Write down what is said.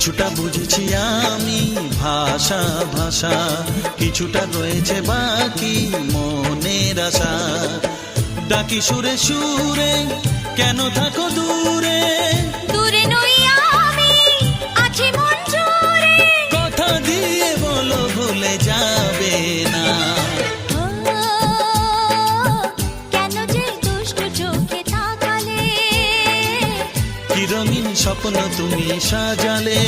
কিছুটা বুঝেছি আমি ভাষা ভাষা, কিছুটা রয়েছে বাকি মনের আশা। ডাকি সুরে সুরে কেন থাকো দূরে, দূরে নই আমি, আছি মন জুড়ে। কথা দিয়ে বলো ভুলে যাবে না। ও, কেন যে দুষ্টু চোখে তাকালে, কি রঙিন স্বপ্ন তুমি সাজালে।